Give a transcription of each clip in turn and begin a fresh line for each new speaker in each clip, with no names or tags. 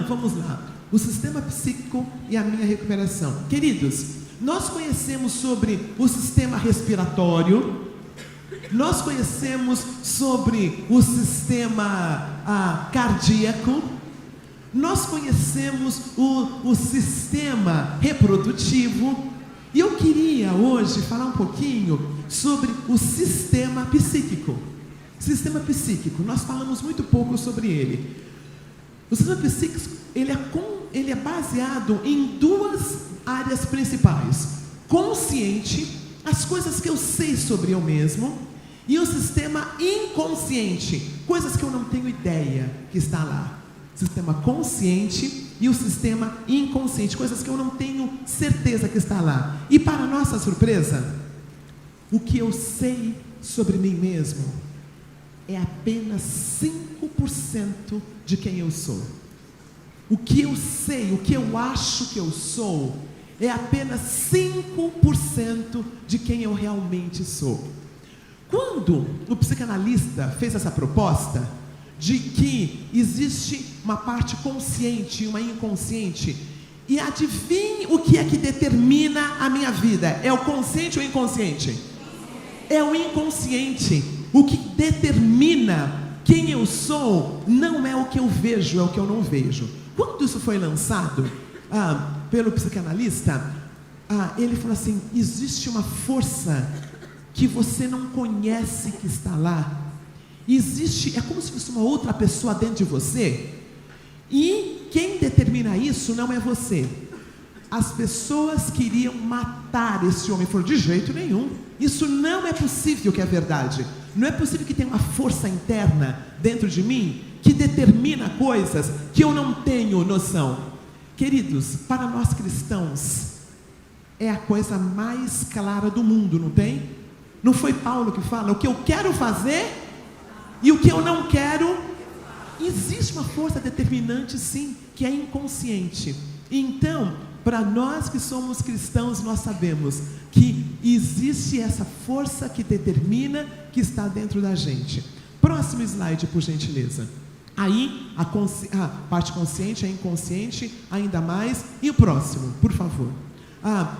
vamos lá. O sistema psíquico e a minha recuperação. Queridos, nós conhecemos sobre o sistema respiratório, nós conhecemos sobre o sistema cardíaco, nós conhecemos o sistema reprodutivo, e eu queria hoje falar um pouquinho sobre o sistema psíquico. Sistema psíquico, nós falamos muito pouco sobre ele. O sistema psíquico, ele é baseado em duas áreas principais: consciente, as coisas que eu sei sobre eu mesmo, e o sistema inconsciente, coisas que eu não tenho ideia que está lá. Sistema consciente e o sistema inconsciente, coisas que eu não tenho certeza que está lá. E para nossa surpresa, o que eu sei sobre mim mesmo é apenas 5% de quem eu sou. O que eu sei, o que eu acho que eu sou, é apenas 5% de quem eu realmente sou. Quando o psicanalista fez essa proposta de que existe uma parte consciente e uma inconsciente, e adivinhe o que é que determina a minha vida? É o consciente ou o inconsciente? É o inconsciente. O que determina quem eu sou não é o que eu vejo, é o que eu não vejo. Quando isso foi lançado pelo psicanalista, ele falou assim: existe uma força que você não conhece que está lá. Existe, é como se fosse uma outra pessoa dentro de você, e quem determina isso não é você. As pessoas queriam matar esse homem. Falou: de jeito nenhum, isso não é possível que é verdade. Não é possível que tenha uma força interna dentro de mim que determina coisas que eu não tenho noção. Queridos, para nós cristãos, é a coisa mais clara do mundo, não tem? Não foi Paulo que fala: o que eu quero fazer e o que eu não quero? Existe uma força determinante, sim, que é inconsciente. Então, para nós que somos cristãos, nós sabemos que existe essa força que determina, que está dentro da gente. Próximo slide, por gentileza. Aí, a parte consciente, a inconsciente, ainda mais. E o próximo, por favor.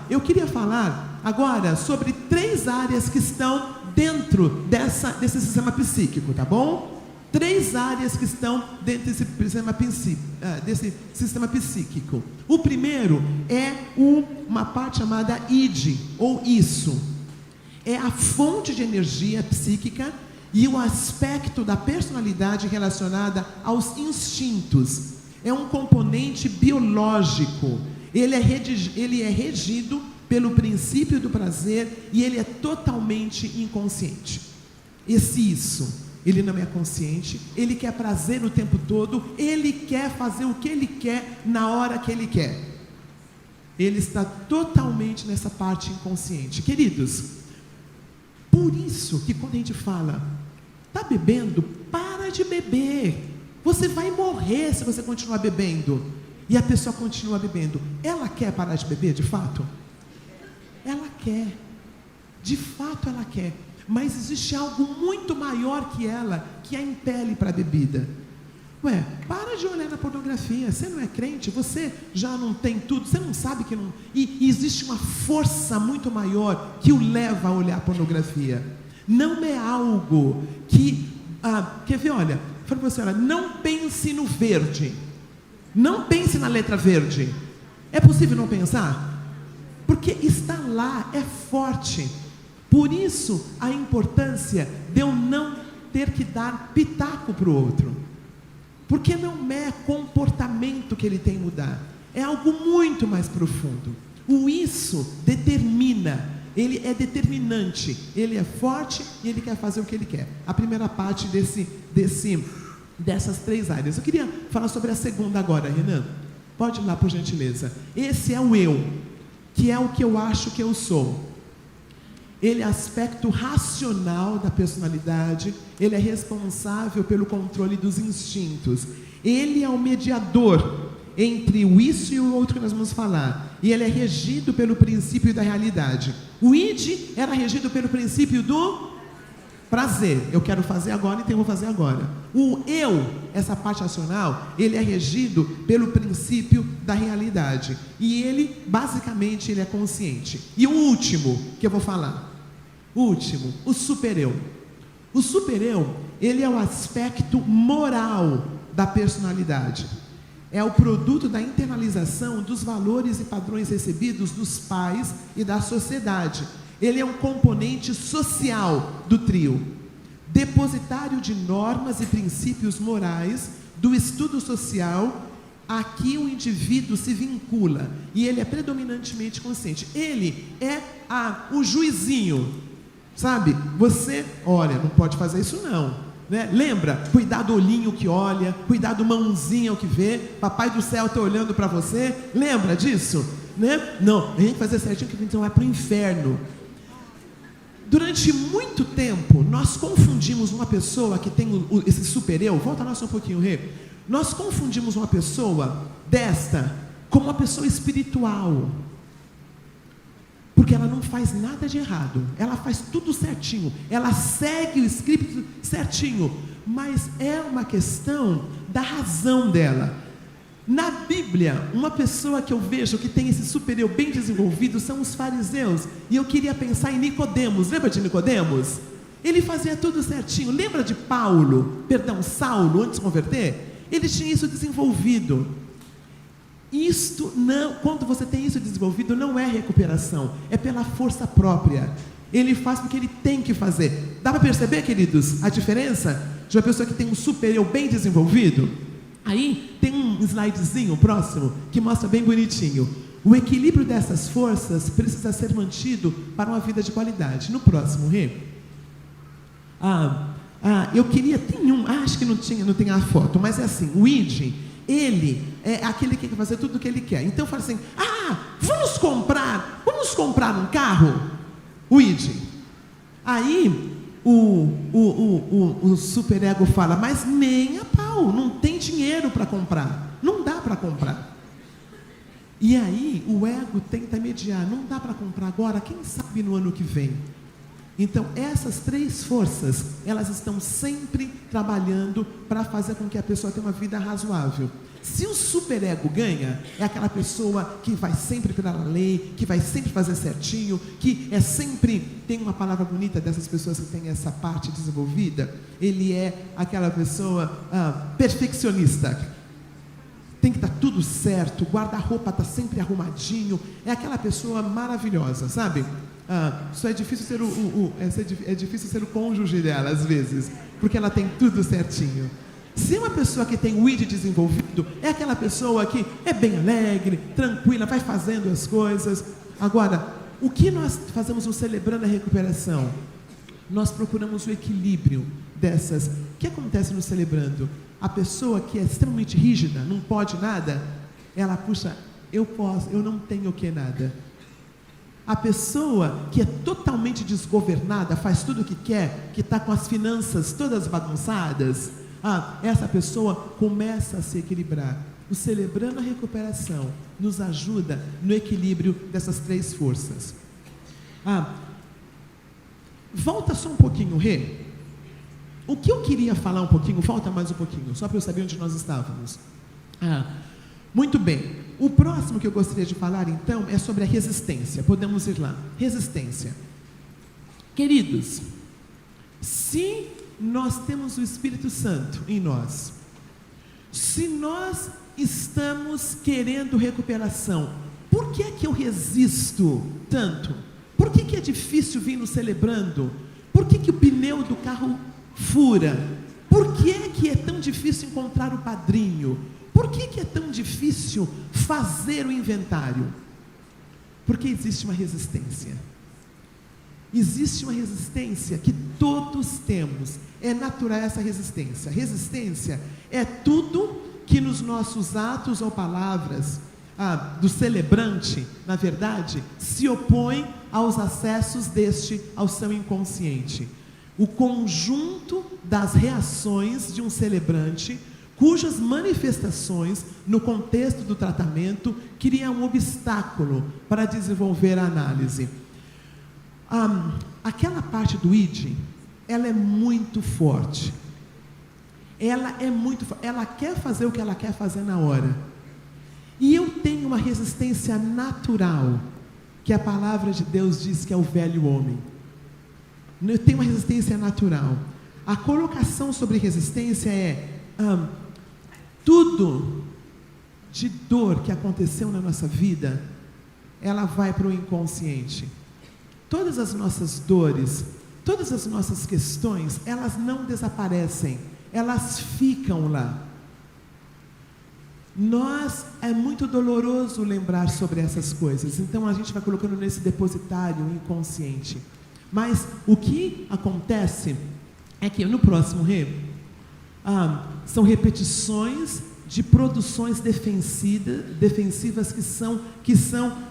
Eu queria falar agora sobre 3 áreas que estão dentro desse sistema psíquico, tá bom? 3 áreas que estão dentro desse sistema psíquico. O primeiro é uma parte chamada id, ou isso. É a fonte de energia psíquica e o aspecto da personalidade relacionada aos instintos. É um componente biológico. Ele é regido pelo princípio do prazer e ele é totalmente inconsciente. Isso, ele não é consciente, ele quer prazer o tempo todo, ele quer fazer o que ele quer na hora que ele quer. Ele está totalmente nessa parte inconsciente. Queridos, por isso que quando a gente fala: está bebendo? Para de beber. Você vai morrer se você continuar bebendo. E a pessoa continua bebendo. Ela quer parar de beber, de fato? Ela quer. De fato ela quer. Mas existe algo muito maior que ela, que a impele para a bebida. Para de olhar na pornografia. Você não é crente, você já não tem tudo, você não sabe que não... E existe uma força muito maior que o leva a olhar a pornografia. Não é algo que... quer ver, olha, fala para você, olha, não pense no verde. Não pense na letra verde. É possível não pensar? Porque está lá, é forte. Por isso, a importância de eu não ter que dar pitaco para o outro. Porque não é comportamento que ele tem que mudar. É algo muito mais profundo. O isso determina. Ele é determinante. Ele é forte e ele quer fazer o que ele quer. A primeira parte dessas 3 áreas. Eu queria falar sobre a segunda agora, Renan. Pode ir lá, por gentileza. Esse é o eu, que é o que eu acho que eu sou. Ele é aspecto racional da personalidade, ele é responsável pelo controle dos instintos, ele é o mediador entre o isso e o outro que nós vamos falar, e ele é regido pelo princípio da realidade. O id era regido pelo princípio do prazer, eu quero fazer agora, então eu vou fazer agora. O eu, essa parte racional, ele é regido pelo princípio da realidade. E ele, basicamente, ele é consciente. E o último que eu vou falar, o super-eu. O super-eu, ele é o aspecto moral da personalidade. É o produto da internalização dos valores e padrões recebidos dos pais e da sociedade. Ele é um componente social do trio, depositário de normas e princípios morais do estudo social a que o indivíduo se vincula, e ele é predominantemente consciente. Ele é o juizinho, sabe? Você, olha, não pode fazer isso não, né? Lembra? Cuidar do olhinho que olha, cuidar do mãozinha que vê, papai do céu está olhando para você, lembra disso? Né? Não, a gente tem que fazer certinho que a gente não vai para o inferno. Durante muito tempo, nós confundimos uma pessoa que tem esse super-eu, volta lá só um pouquinho, Rê. Nós confundimos uma pessoa desta com uma pessoa espiritual. Porque ela não faz nada de errado, ela faz tudo certinho, ela segue o script certinho, mas é uma questão da razão dela. Na Bíblia, uma pessoa que eu vejo que tem esse super-eu bem desenvolvido são os fariseus. E eu queria pensar em Nicodemos. Lembra de Nicodemos? Ele fazia tudo certinho. Lembra de Saulo, antes de converter? Ele tinha isso desenvolvido. Isto não, quando você tem isso desenvolvido, não é recuperação, é pela força própria. Ele faz porque ele tem que fazer. Dá para perceber, queridos, a diferença de uma pessoa que tem um super-eu bem desenvolvido? Aí tem um slidezinho próximo que mostra bem bonitinho. O equilíbrio dessas forças precisa ser mantido para uma vida de qualidade. No próximo, Rê. Eu queria, acho que não tem a foto, mas é assim, o id, ele é aquele que quer fazer tudo o que ele quer. Então fala assim, vamos comprar um carro, o id. Aí o superego fala, mas nem a pau, não tem dinheiro para comprar, não dá para comprar. E aí o ego tenta mediar, não dá para comprar agora, quem sabe no ano que vem. Então essas três forças, elas estão sempre trabalhando para fazer com que a pessoa tenha uma vida razoável. Se o superego ganha, é aquela pessoa que vai sempre pela lei, que vai sempre fazer certinho, que é sempre, tem uma palavra bonita dessas pessoas que têm essa parte desenvolvida, ele é aquela pessoa perfeccionista. Tem que estar tudo certo, o guarda-roupa está sempre arrumadinho, é aquela pessoa maravilhosa, sabe? Só é difícil ser é difícil ser o cônjuge dela às vezes, porque ela tem tudo certinho. Se uma pessoa que tem o id desenvolvido, é aquela pessoa que é bem alegre, tranquila, vai fazendo as coisas. Agora, o que nós fazemos no Celebrando a Recuperação? Nós procuramos o equilíbrio dessas. O que acontece no Celebrando? A pessoa que é extremamente rígida, não pode nada, ela puxa, eu posso, eu não tenho o que nada. A pessoa que é totalmente desgovernada, faz tudo o que quer, que está com as finanças todas bagunçadas, essa pessoa começa a se equilibrar. O Celebrando a Recuperação nos ajuda no equilíbrio dessas três forças. Volta só um pouquinho, Rê. O que eu queria falar um pouquinho, volta mais um pouquinho, só para eu saber onde nós estávamos. Muito bem. O próximo que eu gostaria de falar, então, é sobre a resistência. Podemos ir lá. Resistência. Queridos, se nós temos o Espírito Santo em nós, se nós estamos querendo recuperação, por que é que eu resisto tanto? Por que é difícil vir no Celebrando? Por que o pneu do carro fura? Por que é tão difícil encontrar o padrinho? Por que é tão difícil fazer o inventário? Porque existe uma resistência. Existe uma resistência que todos temos. É natural essa resistência. Resistência é tudo que nos nossos atos ou palavras do celebrante, na verdade, se opõe aos acessos deste ao seu inconsciente. O conjunto das reações de um celebrante, cujas manifestações, no contexto do tratamento, criam um obstáculo para desenvolver a análise. Aquela parte do id, ela é muito forte. Ela quer fazer o que ela quer fazer na hora. E eu tenho uma resistência natural, que a palavra de Deus diz que é o velho homem. Eu tenho uma resistência natural. A colocação sobre resistência é tudo de dor que aconteceu na nossa vida, ela vai para o inconsciente. Todas as nossas dores, todas as nossas questões, elas não desaparecem, elas ficam lá. É muito doloroso lembrar sobre essas coisas, então a gente vai colocando nesse depositário inconsciente. Mas o que acontece é que no próximo são repetições de produções defensivas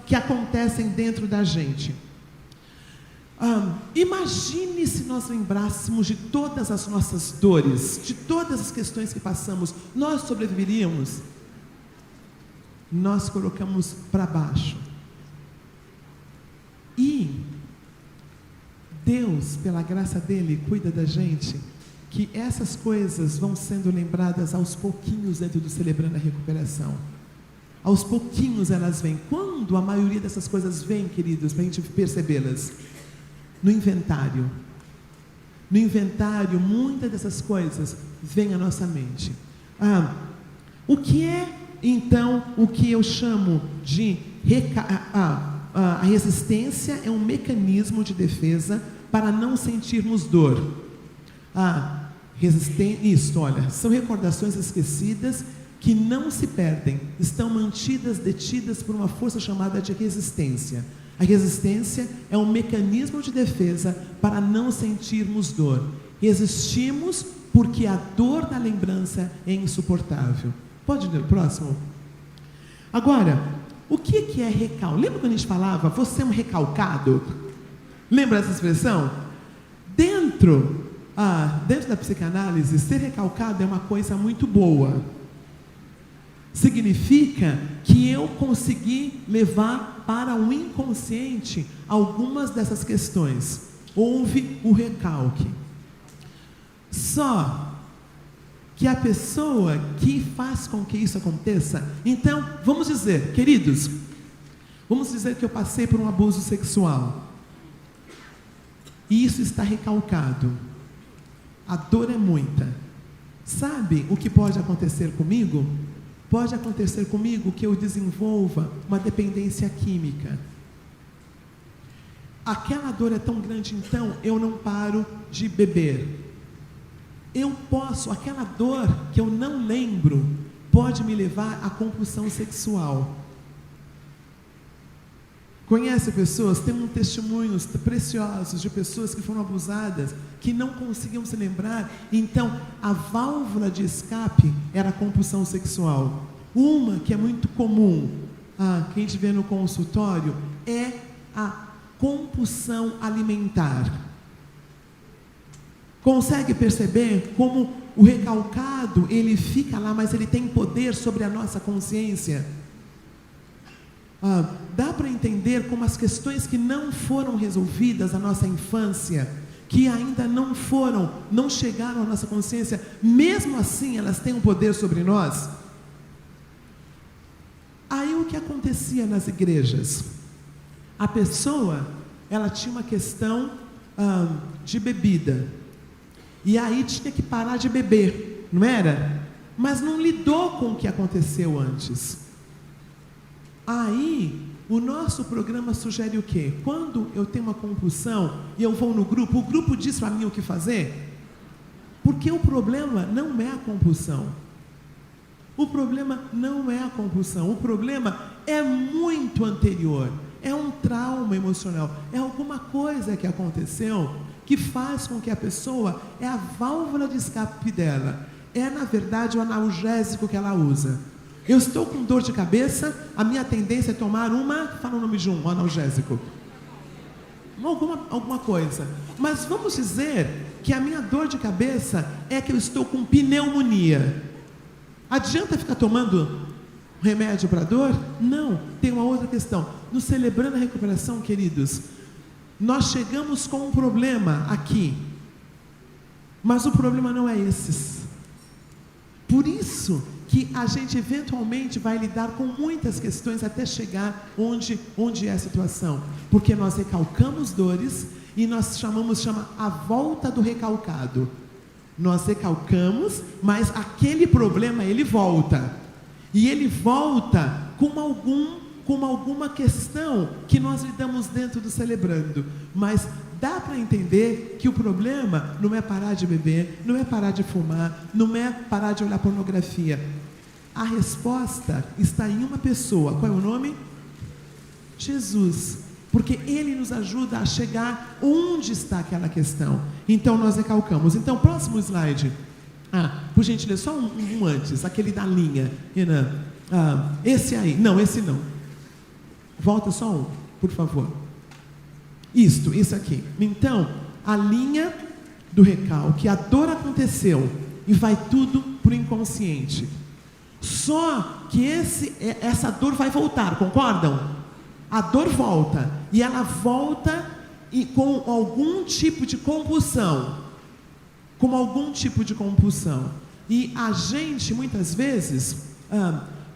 que acontecem dentro da gente. Imagine se nós lembrássemos de todas as nossas dores, de todas as questões que passamos, nós sobreviveríamos? Nós colocamos para baixo. E Deus, pela graça dele, cuida da gente, que essas coisas vão sendo lembradas aos pouquinhos dentro do Celebrando a Recuperação. Aos pouquinhos elas vêm. Quando a maioria dessas coisas vem, queridos, para a gente percebê-las? No inventário. No inventário, muitas dessas coisas vêm à nossa mente. O que é, então, o que eu chamo de a resistência é um mecanismo de defesa para não sentirmos dor. São recordações esquecidas que não se perdem, estão detidas por uma força chamada de resistência. A resistência é um mecanismo de defesa para não sentirmos dor. Resistimos porque a dor da lembrança é insuportável. Pode ir no próximo? Agora, o que é recalque? Lembra quando a gente falava, você é um recalcado? Lembra essa expressão? Dentro da psicanálise, ser recalcado é uma coisa muito boa. Significa que eu consegui levar para o inconsciente algumas dessas questões. Houve o recalque. Só que a pessoa que faz com que isso aconteça, então, vamos dizer, queridos, vamos dizer que eu passei por um abuso sexual. E isso está recalcado. A dor é muita. Sabe o que pode acontecer comigo? Pode acontecer comigo que eu desenvolva uma dependência química. Aquela dor é tão grande, então eu não paro de beber. Aquela dor que eu não lembro, pode me levar à compulsão sexual. Conhece pessoas, temos testemunhos preciosos de pessoas que foram abusadas, que não conseguiam se lembrar, então a válvula de escape era a compulsão sexual. Uma que é muito comum, que a gente vê no consultório, é a compulsão alimentar. Consegue perceber como o recalcado, ele fica lá, mas ele tem poder sobre a nossa consciência? Dá para entender como as questões que não foram resolvidas na nossa infância, que ainda não chegaram à nossa consciência, mesmo assim elas têm um poder sobre nós? Aí o que acontecia nas igrejas? A pessoa, ela tinha uma questão de bebida, e aí tinha que parar de beber, não era? Mas não lidou com o que aconteceu antes. Aí, o nosso programa sugere o quê? Quando eu tenho uma compulsão e eu vou no grupo, o grupo diz para mim o que fazer? Porque o problema não é a compulsão. O problema não é a compulsão. O problema é muito anterior. É um trauma emocional. É alguma coisa que aconteceu que faz com que a pessoa, é a válvula de escape dela. É, na verdade, o analgésico que ela usa. Eu estou com dor de cabeça, a minha tendência é tomar fala o nome de um analgésico. Alguma coisa. Mas vamos dizer que a minha dor de cabeça é que eu estou com pneumonia. Adianta ficar tomando remédio para dor? Não, tem uma outra questão. No Celebrando a Recuperação, queridos, nós chegamos com um problema aqui. Mas o problema não é esses. Por isso que a gente eventualmente vai lidar com muitas questões até chegar onde é a situação. Porque nós recalcamos dores e nós chama a volta do recalcado. Nós recalcamos, mas aquele problema ele volta. E ele volta com alguma questão que nós lidamos dentro do celebrando. Mas dá para entender que o problema não é parar de beber, não é parar de fumar, não é parar de olhar pornografia. A resposta está em uma pessoa. Qual é o nome? Jesus. Porque Ele nos ajuda a chegar onde está aquela questão. Então nós recalcamos. Então, próximo slide. Por gentileza, só um antes, aquele da linha. Renan. Esse aí. Não, esse não. Volta só um, por favor. Isso aqui. Então, a linha do recalque, a dor aconteceu e vai tudo para o inconsciente. Só que essa dor vai voltar, concordam? A dor volta, e ela volta com algum tipo de compulsão. E a gente, muitas vezes,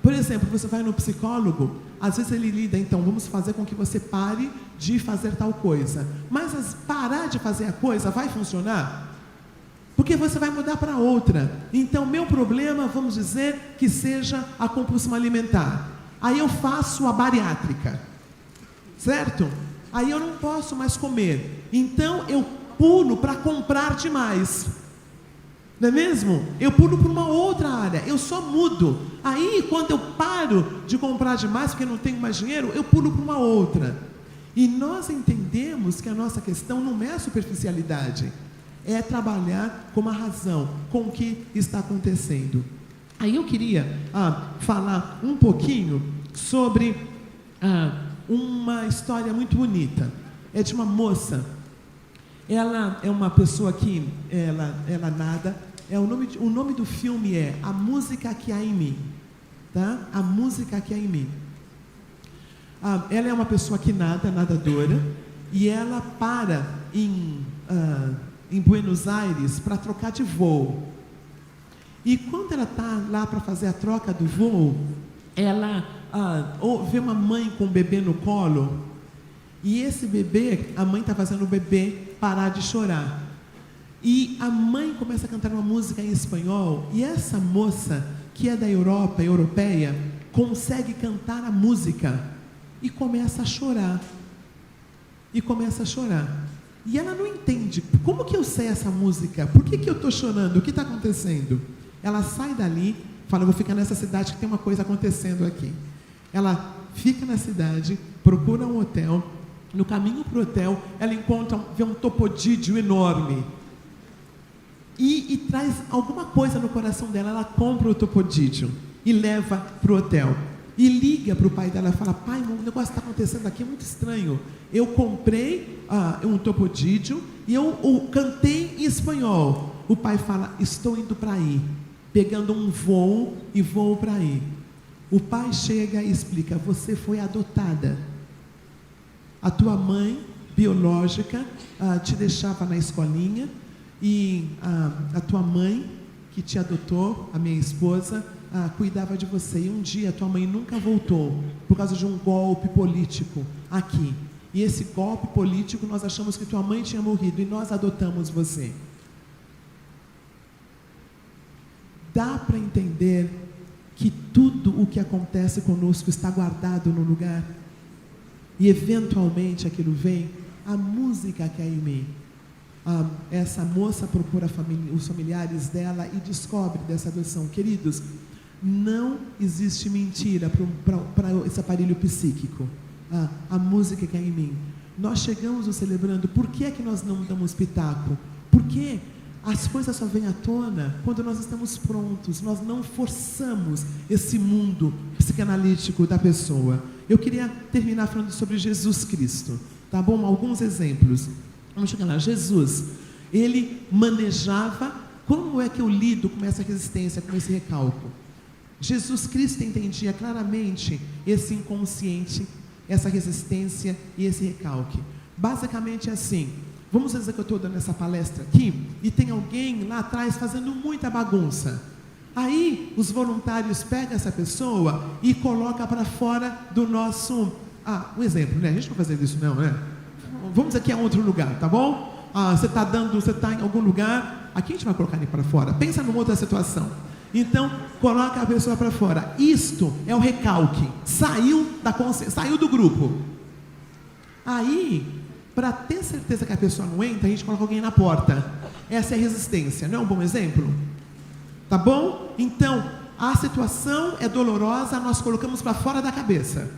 por exemplo, você vai no psicólogo, às vezes ele lida, então, vamos fazer com que você pare de fazer tal coisa. Mas parar de fazer a coisa vai funcionar? Porque você vai mudar para outra. Então, meu problema, vamos dizer, que seja a compulsão alimentar. Aí eu faço a bariátrica, certo? Aí eu não posso mais comer. Então, eu pulo para comprar demais. Não é mesmo? Eu pulo para uma outra área, eu só mudo. Aí, quando eu paro de comprar demais, porque não tenho mais dinheiro, eu pulo para uma outra. E nós entendemos que a nossa questão não é a superficialidade, é trabalhar com a razão, com o que está acontecendo. Aí eu queria falar um pouquinho sobre uma história muito bonita. É de uma moça. Ela é uma pessoa que ela nada. O nome do filme é A Música Que Há em Mim, tá? A Música Que Há em Mim. Ela é uma pessoa que nada, nadadora, e ela para em Buenos Aires para trocar de voo. E quando ela está lá para fazer a troca do voo, ela vê uma mãe com um bebê no colo, e esse bebê, a mãe está fazendo o bebê parar de chorar. E a mãe começa a cantar uma música em espanhol, e essa moça, que é da Europa, europeia, consegue cantar a música e começa a chorar. E ela não entende, como que eu sei essa música? Por que eu estou chorando? O que está acontecendo? Ela sai dali, fala, eu vou ficar nessa cidade que tem uma coisa acontecendo aqui. Ela fica na cidade, procura um hotel. No caminho para o hotel, ela vê um topodídio enorme. E traz alguma coisa no coração dela. Ela compra o topodídio e leva para o hotel. E liga para o pai dela e fala, pai, um negócio está acontecendo aqui, é muito estranho. Eu comprei um topodídio e eu cantei em espanhol. O pai fala, estou indo para aí, pegando um voo e vou para aí. O pai chega e explica, você foi adotada. A tua mãe biológica te deixava na escolinha, e a tua mãe que te adotou, a minha esposa, cuidava de você. E um dia a tua mãe nunca voltou por causa de um golpe político aqui. E esse golpe político, nós achamos que tua mãe tinha morrido e nós adotamos você. Dá para entender que tudo o que acontece conosco está guardado no lugar? E eventualmente aquilo vem. A música que há em mim. Essa moça procura os familiares dela e descobre dessa adoção. Queridos, não existe mentira para esse aparelho psíquico. A música que há em mim. Nós chegamos o celebrando. Por que é que nós não damos pitaco? Porque as coisas só vêm à tona quando nós estamos prontos. Nós não forçamos esse mundo psicanalítico da pessoa. Eu queria terminar falando sobre Jesus Cristo, tá bom? Alguns exemplos. Vamos chegar lá. Jesus, ele manejava. Como é que eu lido com essa resistência, com esse recalco? Jesus Cristo entendia claramente esse inconsciente, essa resistência e esse recalque. Basicamente assim, Vamos dizer que eu estou dando essa palestra aqui e tem alguém lá atrás fazendo muita bagunça. Aí os voluntários pegam essa pessoa e colocam para fora do nosso... um exemplo, né? A gente não vai fazer isso não, né? Vamos aqui a outro lugar, tá bom? Você está em algum lugar, aqui a gente vai colocar ele para fora. Pensa numa outra situação. Então, coloca a pessoa para fora. Isto é o recalque. Saiu do grupo. Aí, para ter certeza que a pessoa não entra, a gente coloca alguém na porta. Essa é a resistência, não é um bom exemplo? Tá bom? Então, a situação é dolorosa, nós colocamos para fora da cabeça.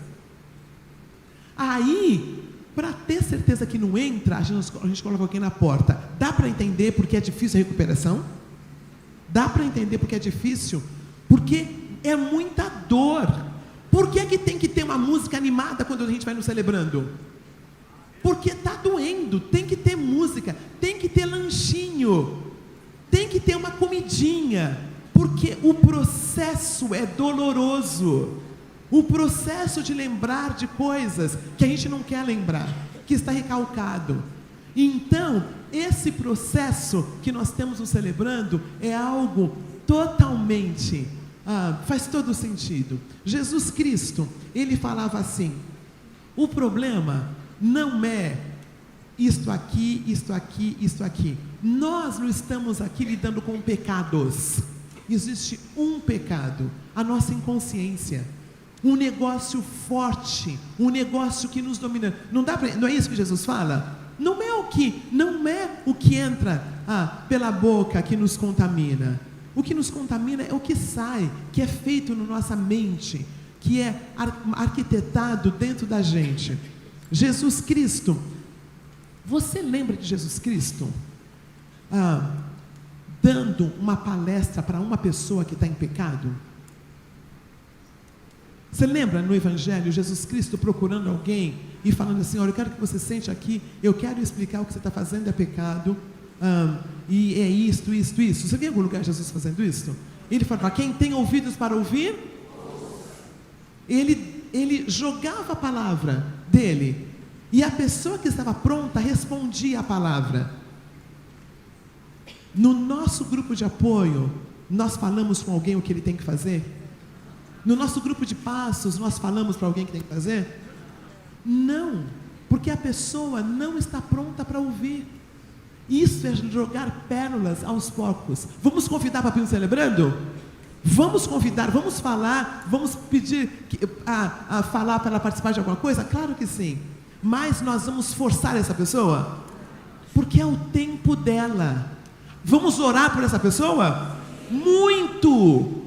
Aí, para ter certeza que não entra, a gente coloca alguém na porta. Dá para entender porque é difícil a recuperação? Dá para entender porque é difícil? Porque é muita dor. Por que que tem que ter uma música animada quando a gente vai no celebrando? Porque está doendo, tem que ter música, tem que ter lanchinho, tem que ter uma comidinha, porque o processo é doloroso. O processo de lembrar de coisas que a gente não quer lembrar, que está recalcado. Então, esse processo que nós temos no celebrando é algo totalmente, faz todo sentido. Jesus Cristo, ele falava assim: o problema não é isto aqui, isto aqui, isto aqui. Nós não estamos aqui lidando com pecados. Existe um pecado, a nossa inconsciência. Um negócio forte, um negócio que nos domina. Não é isso que Jesus fala? Não é o que entra pela boca que nos contamina. O que nos contamina é o que sai, que é feito na nossa mente, que é arquitetado dentro da gente. Jesus Cristo, você lembra de Jesus Cristo dando uma palestra para uma pessoa que está em pecado? Você lembra no Evangelho, Jesus Cristo procurando alguém e falando assim: olha, eu quero que você sente aqui, eu quero explicar o que você está fazendo é pecado, e é isto. Você viu em algum lugar Jesus fazendo isso? Ele falava: quem tem ouvidos para ouvir, ele jogava a palavra dele, e a pessoa que estava pronta respondia a palavra. No nosso grupo de apoio, nós falamos com alguém o que ele tem que fazer? No nosso grupo de passos, nós falamos para alguém que tem que fazer? Não, porque a pessoa não está pronta para ouvir. Isso é jogar pérolas aos poucos. Vamos convidar para vir celebrando? Vamos convidar, vamos falar, vamos pedir a falar para ela participar de alguma coisa? Claro que sim. Mas nós vamos forçar essa pessoa? Porque é o tempo dela. Vamos orar por essa pessoa? Muito!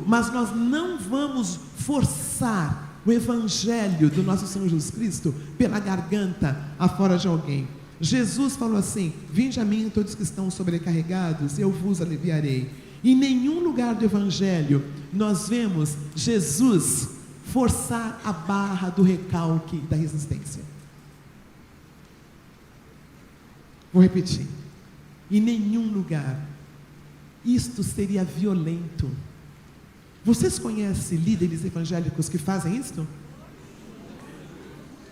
Mas nós não vamos forçar o Evangelho do nosso Senhor Jesus Cristo pela garganta afora de alguém. Jesus falou assim: vinde a mim todos que estão sobrecarregados, eu vos aliviarei. Em nenhum lugar do Evangelho nós vemos Jesus forçar a barra do recalque da resistência. Vou repetir: em nenhum lugar. Isto seria violento. Vocês conhecem líderes evangélicos que fazem isto?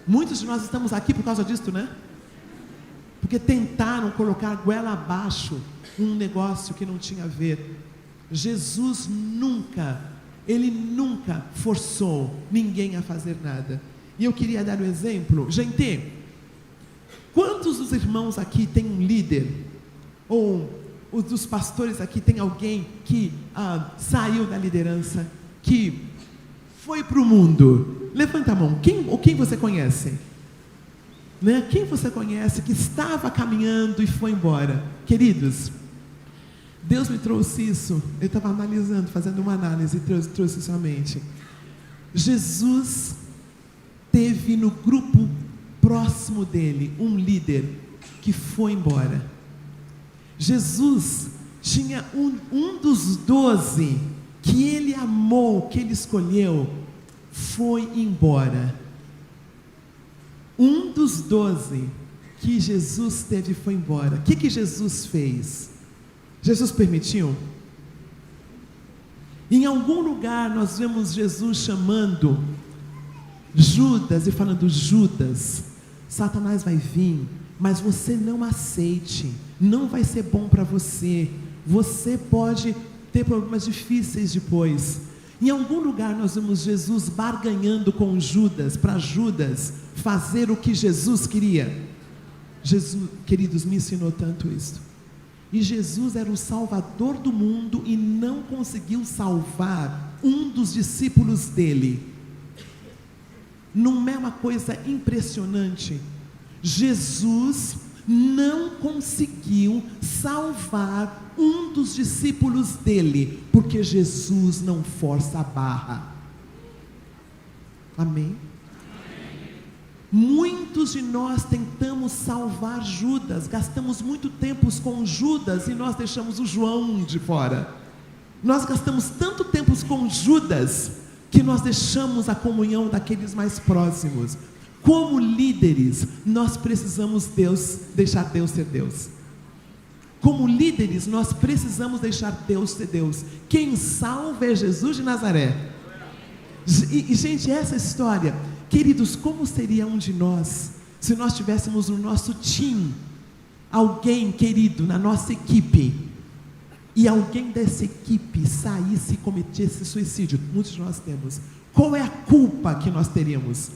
Muitos de nós estamos aqui por causa disto, né? Porque tentaram colocar goela abaixo um negócio que não tinha a ver. Jesus nunca forçou ninguém a fazer nada. E eu queria dar um exemplo. Gente, quantos dos irmãos aqui têm um líder? Ou os dos pastores aqui tem alguém que saiu da liderança, que foi para o mundo? Levanta a mão. Quem você conhece? Né? Quem você conhece que estava caminhando e foi embora? Queridos, Deus me trouxe isso. Eu estava analisando, fazendo uma análise e trouxe isso à mente. Jesus teve no grupo próximo dele um líder que foi embora. Jesus tinha um dos 12 que ele amou, que ele escolheu, foi embora. Um dos 12 que Jesus teve foi embora. O que Jesus fez? Jesus permitiu? Em algum lugar nós vemos Jesus chamando Judas e falando: Judas, Satanás vai vir mas você não aceite, não vai ser bom para você. Você pode ter problemas difíceis depois. Em algum lugar nós vemos Jesus barganhando com Judas, para Judas fazer o que Jesus queria. Jesus, queridos, me ensinou tanto isso. E Jesus era o Salvador do mundo e não conseguiu salvar um dos discípulos dele. Não é uma coisa impressionante? Jesus não conseguiu salvar um dos discípulos dele, porque Jesus não força a barra. Amém? Muitos de nós tentamos salvar Judas, gastamos muito tempo com Judas e nós deixamos o João de fora. Nós gastamos tanto tempo com Judas que nós deixamos a comunhão daqueles mais próximos. Como líderes, nós precisamos deixar Deus ser Deus. Como líderes, nós precisamos deixar Deus ser Deus. Quem salva é Jesus de Nazaré. E gente, essa história, queridos, como seria um de nós se nós tivéssemos no nosso time alguém querido na nossa equipe e alguém dessa equipe saísse e cometesse suicídio? Muitos de nós temos. Qual é a culpa que nós teríamos?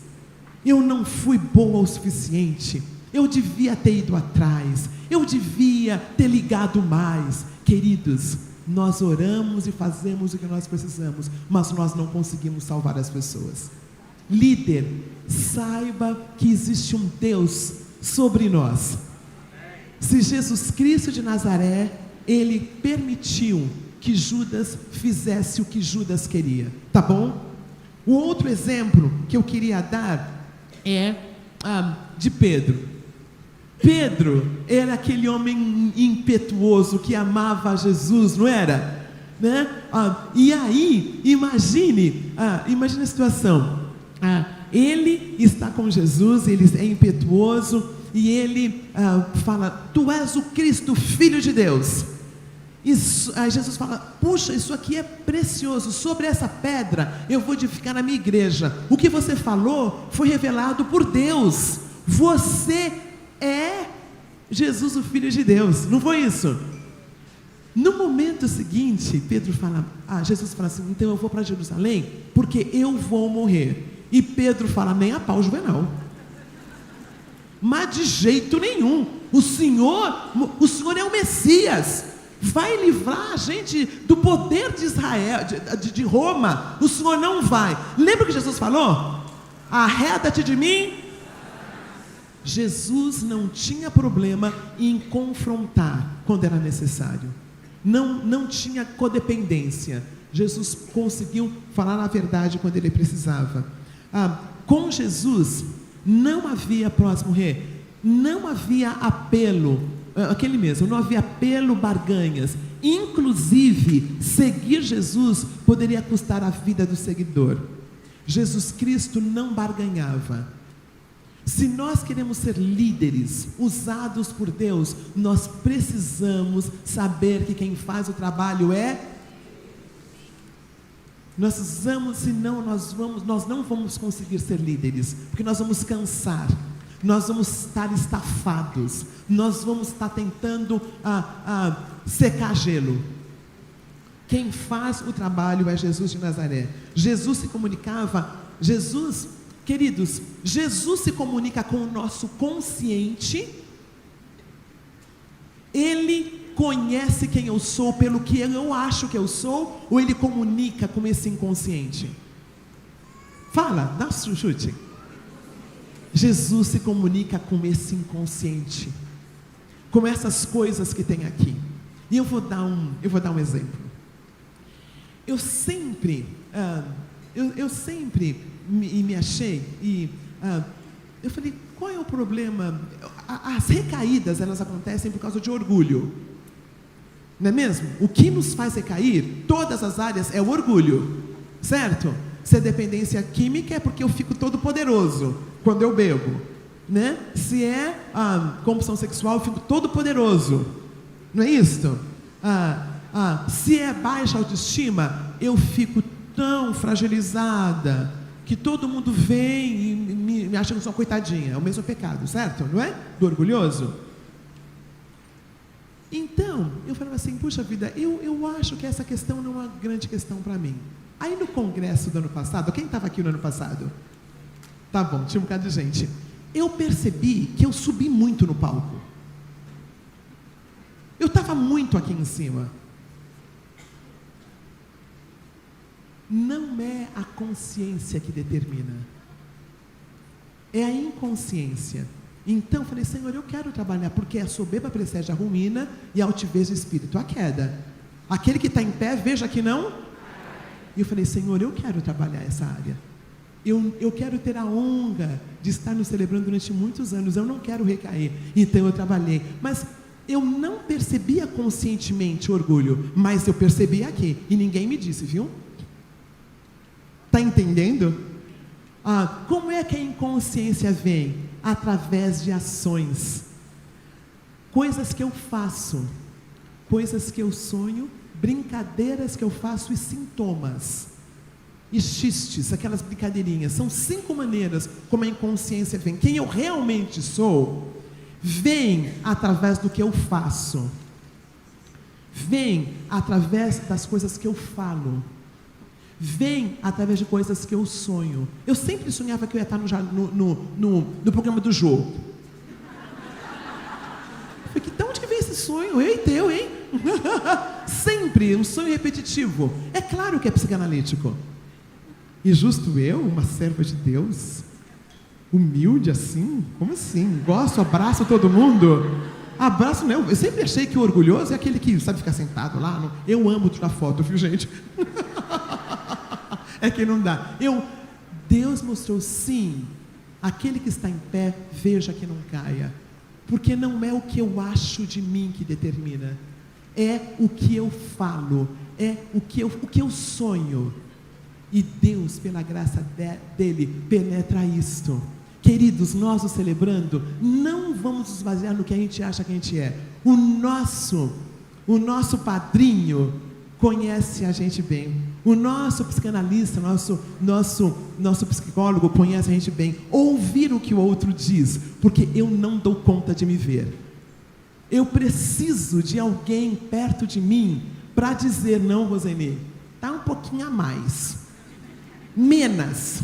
Eu não fui boa o suficiente, eu devia ter ido atrás, eu devia ter ligado mais. Queridos, nós oramos e fazemos o que nós precisamos, mas nós não conseguimos salvar as pessoas. Líder, saiba que existe um Deus sobre nós. Se Jesus Cristo de Nazaré, Ele permitiu que Judas fizesse o que Judas queria, tá bom? O outro exemplo que eu queria dar é de Pedro. Pedro era aquele homem impetuoso que amava Jesus, não era? Né? E aí, imagine a situação. Ele está com Jesus, ele é impetuoso e ele fala: tu és o Cristo, Filho de Deus. Aí Jesus fala: puxa, isso aqui é precioso, sobre essa pedra eu vou edificar a minha igreja. O que você falou foi revelado por Deus. Você é Jesus, o Filho de Deus, não foi isso? No momento seguinte, Jesus fala assim: então eu vou para Jerusalém, porque eu vou morrer. E Pedro fala: nem a pau, Juvenal. Mas de jeito nenhum. O Senhor é o Messias, vai livrar a gente do poder de Israel, de Roma. O Senhor não vai. Lembra o que Jesus falou? Arreda-te de mim. Jesus não tinha problema em confrontar quando era necessário. Não tinha codependência. Jesus conseguiu falar a verdade quando ele precisava. Com Jesus não havia próximo rei, não havia apelo, não havia apelo, barganhas. Inclusive, seguir Jesus poderia custar a vida do seguidor. Jesus Cristo não barganhava. Se nós queremos ser líderes usados por Deus, nós precisamos saber que quem faz o trabalho é nós precisamos, senão nós não vamos conseguir ser líderes, porque nós vamos cansar, nós vamos estar estafados, nós vamos estar tentando secar gelo. Quem faz o trabalho é Jesus de Nazaré. Jesus se comunicava, queridos, Jesus se comunica com o nosso consciente. Ele conhece quem eu sou pelo que eu acho que eu sou, ou ele comunica com esse inconsciente? Fala, dá um chute. Jesus se comunica com esse inconsciente, com essas coisas que tem aqui. E eu vou dar um exemplo. Eu sempre me achei e eu falei: qual é o problema? As recaídas, elas acontecem por causa de orgulho, não é mesmo? O que nos faz recair, todas as áreas, é o orgulho, certo? Se é dependência química, é porque eu fico todo poderoso quando eu bebo, né? Se é compulsão sexual, eu fico todo poderoso, não é isso? Se é baixa autoestima, eu fico tão fragilizada que todo mundo vem e me acham que sou uma coitadinha. É o mesmo pecado, certo? Não é? Do orgulhoso. Então, eu falava assim, puxa vida, eu acho que essa questão não é uma grande questão para mim. Aí no congresso do ano passado, quem estava aqui no ano passado? Tá bom, tinha um bocado de gente. Eu percebi que eu subi muito no palco. Eu estava muito aqui em cima. Não é a consciência que determina. É a inconsciência. Então eu falei, Senhor, eu quero trabalhar, porque a soberba precede a ruína e a altivez do espírito a queda. Aquele que está em pé, veja que não. E eu falei, Senhor, eu quero trabalhar essa área. Eu quero ter a honra de estar nos celebrando durante muitos anos. Eu não quero recair. Então eu trabalhei. Mas eu não percebia conscientemente o orgulho, mas eu percebi aqui. E ninguém me disse, viu? Está entendendo? Como é que a inconsciência vem? Através de ações. Coisas que eu faço. Coisas que eu sonho. Brincadeiras que eu faço e sintomas. E xistes, aquelas brincadeirinhas. São 5 maneiras como a inconsciência vem. Quem eu realmente sou, vem através do que eu faço. Vem através das coisas que eu falo. Vem através de coisas que eu sonho. Eu sempre sonhava que eu ia estar no programa do Jô. Eu falei, de onde que veio esse sonho? Eu, hein? Sempre, um sonho repetitivo. É claro que é psicanalítico. E justo eu, uma serva de Deus, humilde assim? Como assim? Gosto, abraço todo mundo? Abraço, não. Eu sempre achei que o orgulhoso é aquele que sabe ficar sentado lá. Eu amo tirar foto, viu, gente? É que não dá. Deus mostrou, sim, aquele que está em pé, veja que não caia. Porque não é o que eu acho de mim que determina. É o que eu falo. É o que eu sonho. E Deus, pela graça dele, penetra isto. Queridos, nós o celebrando, não vamos nos basear no que a gente acha que a gente é. O nosso padrinho conhece a gente bem. O nosso psicanalista, nosso psicólogo conhece a gente bem. Ouvir o que o outro diz, porque eu não dou conta de me ver. Eu preciso de alguém perto de mim para dizer, não, Roseni, está um pouquinho a mais. Menos.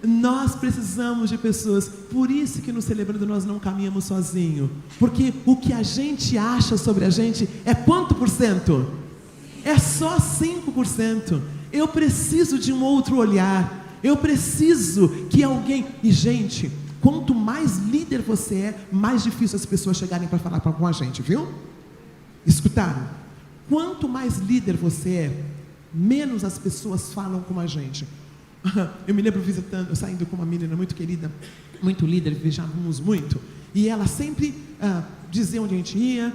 Nós precisamos de pessoas. Por isso que no Celebrando nós não caminhamos sozinhos. Porque o que a gente acha sobre a gente é quanto por cento? É só 5%. Eu preciso de um outro olhar. Eu preciso que alguém... E gente, quanto mais líder você é, mais difícil as pessoas chegarem para falar com a gente, viu? Escutaram? Quanto mais líder você é, menos as pessoas falam com a gente. Eu me lembro saindo com uma menina muito querida, muito líder, viajávamos muito, e ela sempre dizia onde a gente ia.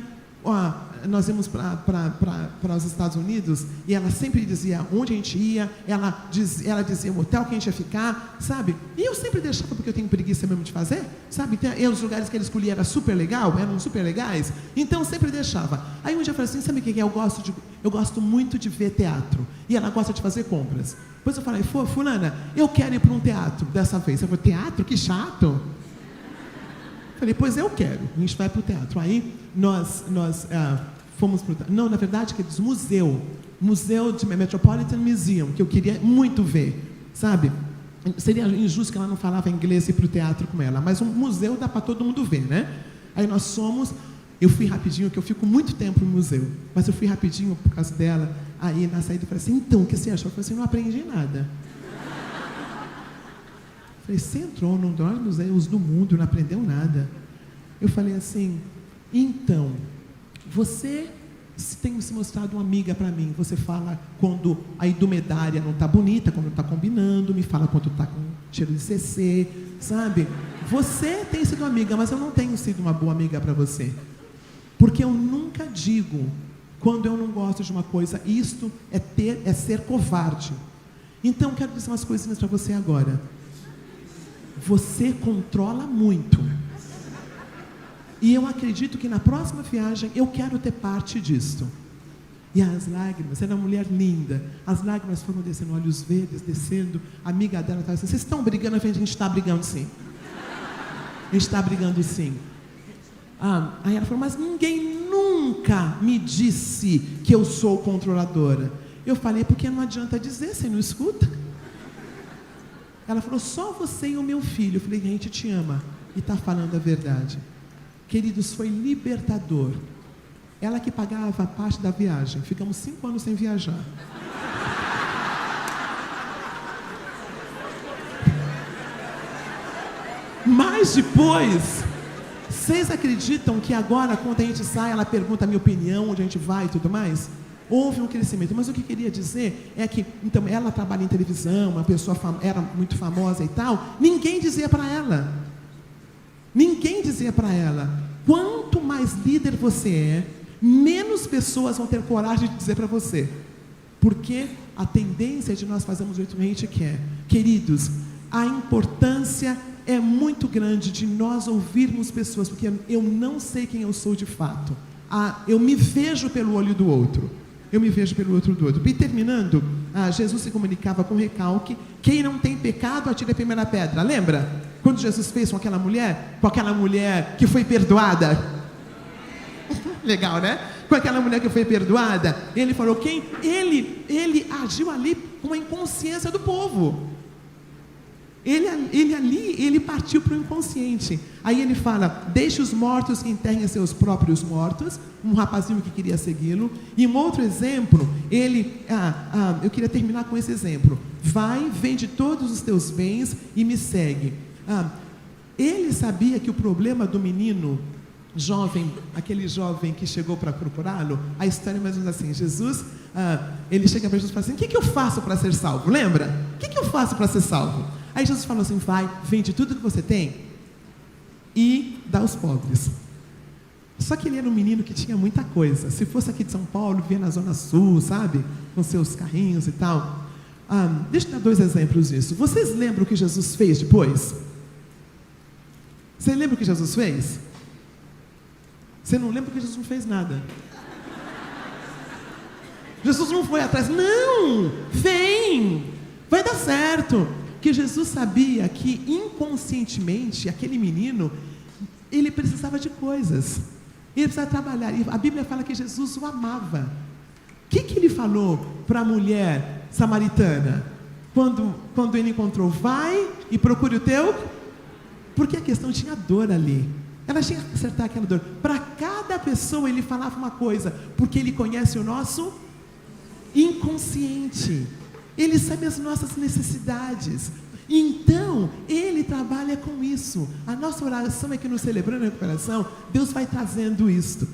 Nós íamos para os Estados Unidos, e ela sempre dizia onde a gente ia, ela dizia o hotel que a gente ia ficar, sabe? E eu sempre deixava, porque eu tenho preguiça mesmo de fazer, sabe? Os lugares que ela escolhia eram super legais, então eu sempre deixava. Aí um dia eu falei assim, sabe o que é? Eu gosto muito de ver teatro, e ela gosta de fazer compras. Depois eu falei, fulana, eu quero ir para um teatro dessa vez. Ela falou, teatro? Que chato. Falei, pois eu quero, a gente vai para o teatro. Aí nós fomos para o teatro. Não, na verdade, queridos, museu de Metropolitan Museum, que eu queria muito ver, sabe? Seria injusto que ela não falava inglês e ir para o teatro com ela, mas um museu dá para todo mundo ver, né? Aí nós fomos, eu fui rapidinho, que eu fico muito tempo no museu, mas eu fui rapidinho por causa dela. Aí na saída eu falei assim, então, o que você achou? Eu falei assim, não aprendi nada. Falei, você entrou num dos museus do mundo e não aprendeu nada. Eu falei assim, então, você tem se mostrado uma amiga para mim. Você fala quando a indumentária não está bonita, quando não está combinando, me fala quando está com cheiro de CC, sabe? Você tem sido amiga, mas eu não tenho sido uma boa amiga para você. Porque eu nunca digo quando eu não gosto de uma coisa. Isto é ser covarde. Então, eu quero dizer umas coisinhas para você agora. Você controla muito. E eu acredito que na próxima viagem eu quero ter parte disto. E as lágrimas, era uma mulher linda, as lágrimas foram descendo, olhos verdes, descendo. A amiga dela estava assim: vocês estão brigando? Eu falei: a gente está brigando sim. A gente está brigando sim. Aí ela falou: mas ninguém nunca me disse que eu sou controladora. Eu falei: porque não adianta dizer, você não escuta. Ela falou: só você e o meu filho. Eu falei: a gente te ama e está falando a verdade. Queridos, foi libertador. Ela que pagava a parte da viagem. Ficamos 5 anos sem viajar. Mas depois, vocês acreditam que agora, quando a gente sai, ela pergunta a minha opinião, onde a gente vai e tudo mais? Houve um crescimento. Mas o que eu queria dizer é que, então, ela trabalha em televisão, uma pessoa era muito famosa e tal. Ninguém dizia para ela. Ninguém dizia para ela. Quanto mais líder você é, menos pessoas vão ter coragem de dizer para você. Porque a tendência é de nós fazermos o que a gente quer. Queridos, a importância é muito grande de nós ouvirmos pessoas, porque eu não sei quem eu sou de fato. Eu me vejo pelo olho do outro. Eu me vejo pelo outro do outro. E terminando, Jesus se comunicava com recalque: quem não tem pecado, atire a primeira pedra. Lembra? Quando Jesus fez com aquela mulher que foi perdoada. Legal, né? Com aquela mulher que foi perdoada, ele falou: ele agiu ali com a inconsciência do povo. Ele partiu para o inconsciente. Aí ele fala: deixe os mortos que enterrem seus próprios mortos. Um rapazinho que queria segui-lo. E um outro exemplo, eu queria terminar com esse exemplo: vai, vende todos os teus bens e me segue. Ele sabia que o problema do menino jovem, aquele jovem que chegou para procurá-lo, a história é mais ou menos assim: Jesus, ele chega para Jesus e fala assim: o que eu faço para ser salvo? Lembra? O que eu faço para ser salvo? Aí Jesus falou assim: vai, vende tudo que você tem e dá aos pobres. Só que ele era um menino que tinha muita coisa. Se fosse aqui de São Paulo, via na Zona Sul, sabe? Com seus carrinhos e tal. Deixa eu dar 2 exemplos disso. Vocês lembram o que Jesus fez depois? Você lembra o que Jesus fez? Você não lembra porque Jesus não fez nada. Jesus não foi atrás. Não! Vem! Vai dar certo. Porque Jesus sabia que inconscientemente aquele menino, ele precisava de coisas. Ele precisava trabalhar. E a Bíblia fala que Jesus o amava. O que ele falou para a mulher samaritana? Quando ele encontrou: vai e procure o teu. Porque a questão tinha dor ali. Ela tinha que acertar aquela dor. Para cada pessoa ele falava uma coisa, porque ele conhece o nosso inconsciente. Ele sabe as nossas necessidades. Então, ele trabalha com isso. A nossa oração é que no Celebrando a Recuperação, Deus vai trazendo isto.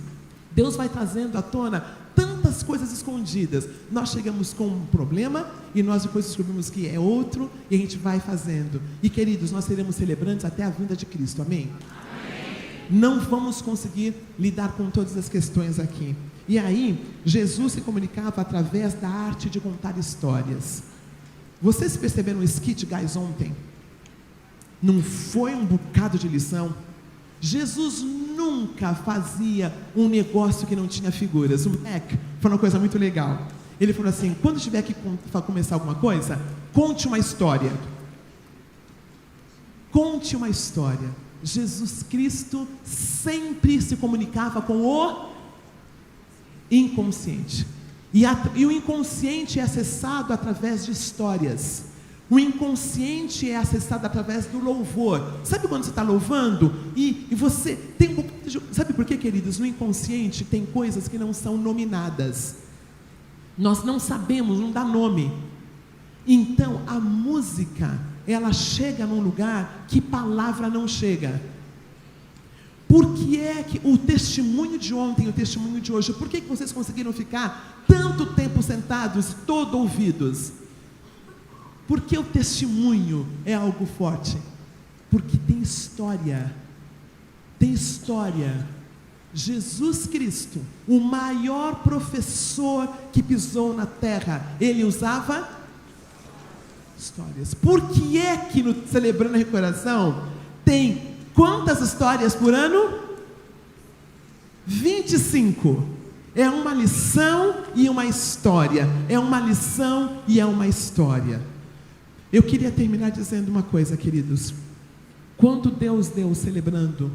Deus vai trazendo à tona tantas coisas escondidas. Nós chegamos com um problema e nós depois descobrimos que é outro e a gente vai fazendo. E queridos, nós seremos celebrantes até a vinda de Cristo. Amém? Não vamos conseguir lidar com todas as questões aqui. E aí, Jesus se comunicava através da arte de contar histórias. Vocês perceberam o skit, guys, ontem? Não foi um bocado de lição? Jesus nunca fazia um negócio que não tinha figuras. O Mac foi uma coisa muito legal. Ele falou assim: quando tiver que começar alguma coisa, conte uma história. Conte uma história. Jesus Cristo sempre se comunicava com o inconsciente. E o inconsciente é acessado através de histórias. O inconsciente é acessado através do louvor. Sabe quando você está louvando e você tem um pouco de... Sabe por quê, queridos? No inconsciente tem coisas que não são nominadas. Nós não sabemos, não dá nome. Então a música, ela chega num lugar que palavra não chega. Por que é que o testemunho de ontem e o testemunho de hoje, por que vocês conseguiram ficar tanto tempo sentados, todo ouvidos? Porque o testemunho é algo forte. Porque tem história. Tem história. Jesus Cristo, o maior professor que pisou na terra, ele usava histórias. Por que é que no Celebrando a Recuperação tem quantas histórias por ano? 25. É uma lição e uma história. É uma lição e é uma história. Eu queria terminar dizendo uma coisa, queridos. Quando Deus deu celebrando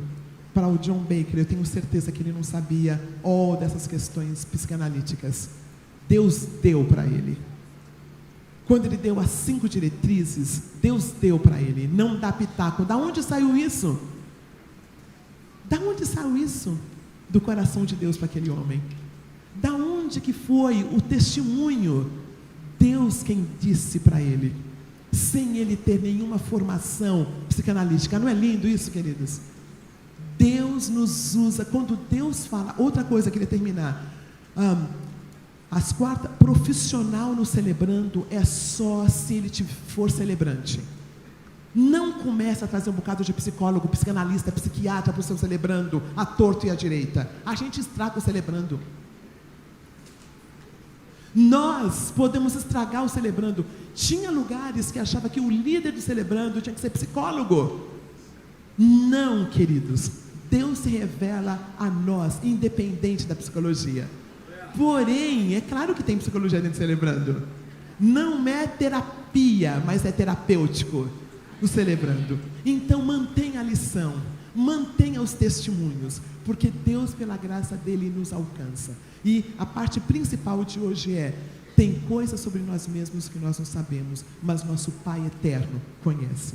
para o John Baker, eu tenho certeza que ele não sabia all dessas questões psicanalíticas. Deus deu para ele. Quando ele deu as 5 diretrizes, Deus deu para ele. Não dá pitaco. Da onde saiu isso? Da onde saiu isso? Do coração de Deus para aquele homem. Da onde que foi o testemunho? Deus quem disse para ele, sem ele ter nenhuma formação psicanalítica. Não é lindo isso, queridos? Deus nos usa, quando Deus fala, outra coisa que eu queria terminar, as quartas, profissional no celebrando é só se ele for celebrante. Não começa a trazer um bocado de psicólogo, psicanalista, psiquiatra para o seu celebrando, à torto e à direita. A gente estraga o celebrando. Nós podemos estragar o celebrando. Tinha lugares que achava que o líder do celebrando tinha que ser psicólogo. Não, queridos. Deus se revela a nós, independente da psicologia. Porém, é claro que tem psicologia dentro do celebrando. Não é terapia, mas é terapêutico o celebrando. Então mantenha a lição, mantenha os testemunhos, porque Deus, pela graça dele, nos alcança. E a parte principal de hoje é: tem coisas sobre nós mesmos que nós não sabemos, mas nosso Pai eterno conhece.